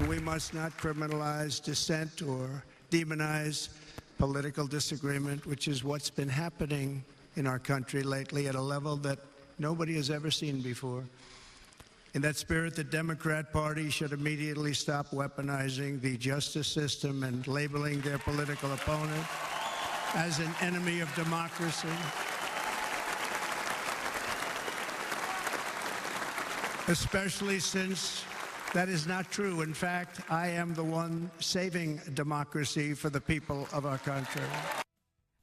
we must not criminalize dissent or demonize political disagreement, which is what's been happening in our country lately at a level that nobody has ever seen before. In that spirit, the Democrat Party should immediately stop weaponizing the justice system and labeling their political opponent as an enemy of democracy. Especially since that is not true. In fact, I am the one saving democracy for the people of our country.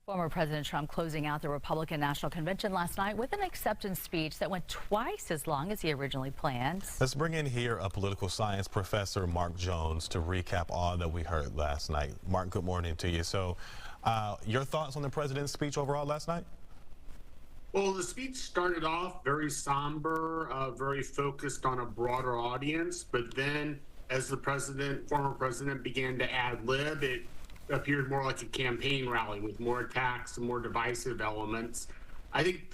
Former President Trump closing out the Republican National Convention last night with an acceptance speech that went twice as long as he originally planned. Let's bring in here a political science professor, Mark Jones, to recap all that we heard last night. Mark, good morning to you. So, your thoughts on the president's speech overall last night? Well, the speech started off very somber, very focused on a broader audience, but then as the former president began to ad-lib, it appeared more like a campaign rally with more attacks and more divisive elements. I think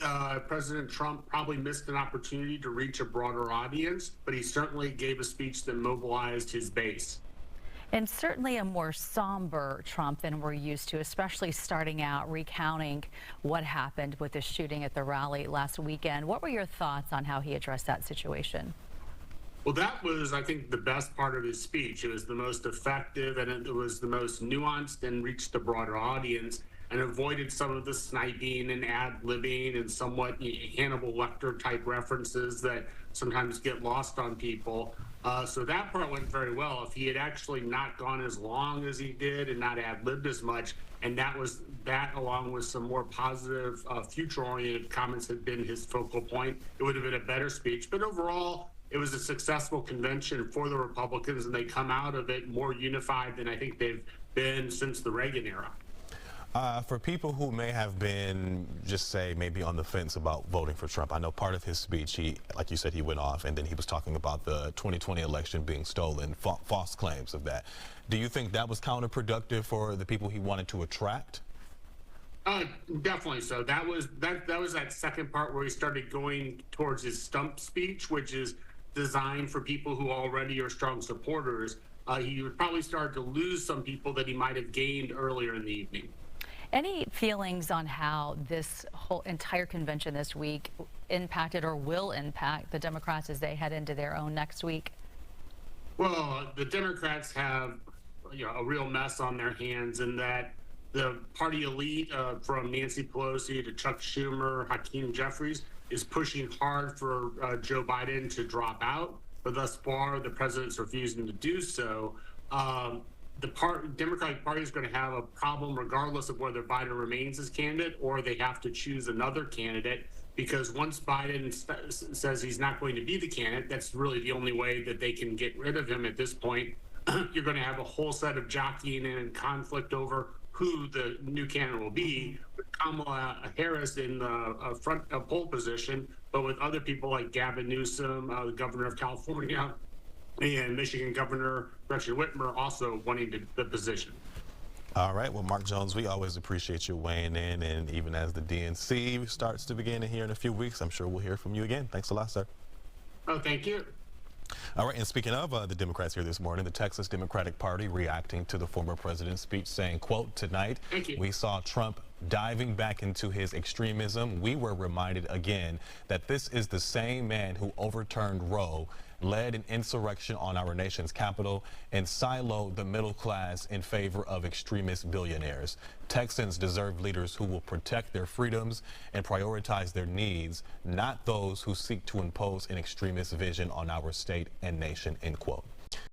President Trump probably missed an opportunity to reach a broader audience, but he certainly gave a speech that mobilized his base. And certainly a more somber Trump than we're used to, especially starting out recounting what happened with the shooting at the rally last weekend. What were your thoughts on how he addressed that situation? Well, that was, I think, the best part of his speech. It was the most effective, and it was the most nuanced and reached a broader audience and avoided some of the sniping and ad-libbing and somewhat Hannibal Lecter-type references that sometimes get lost on people. So that part went very well. If he had actually not gone as long as he did and not ad-libbed as much, and that along with some more positive, future-oriented comments had been his focal point, it would have been a better speech. But overall, it was a successful convention for the Republicans, and they come out of it more unified than I think they've been since the Reagan era. For people who may have been, just say, maybe on the fence about voting for Trump, I know part of his speech, like you said, he went off and then he was talking about the 2020 election being stolen, false claims of that. Do you think that was counterproductive for the people he wanted to attract? Definitely so. That was that second part where he started going towards his stump speech, which is designed for people who already are strong supporters. He would probably start to lose some people that he might have gained earlier in the evening. Any feelings on how this whole entire convention this week impacted or will impact the Democrats as they head into their own next week? Well, the Democrats have a real mess on their hands in that the party elite, from Nancy Pelosi to Chuck Schumer, Hakeem Jeffries, is pushing hard for Joe Biden to drop out, but thus far the president's refusing to do so. The Democratic Party is going to have a problem regardless of whether Biden remains as candidate or they have to choose another candidate, because once Biden says he's not going to be the candidate, that's really the only way that they can get rid of him at this point. You're going to have a whole set of jockeying and conflict over who the new candidate will be, with Kamala Harris in the front pole position, but with other people like Gavin Newsom, the governor of California, and Michigan Governor Gretchen Whitmer also wanting the position. All right. Well, Mark Jones, we always appreciate you weighing in, and even as the DNC starts to begin here in a few weeks, I'm sure we'll hear from you again. Thanks a lot, sir. Oh, thank you. All right, and speaking of the Democrats here this morning, the Texas Democratic Party reacting to the former president's speech saying, quote, "Tonight we saw Trump diving back into his extremism. We were reminded again that this is the same man who overturned Roe, led an insurrection on our nation's capital, and siloed the middle class in favor of extremist billionaires. Texans deserve leaders who will protect their freedoms and prioritize their needs, not those who seek to impose an extremist vision on our state and nation," end quote.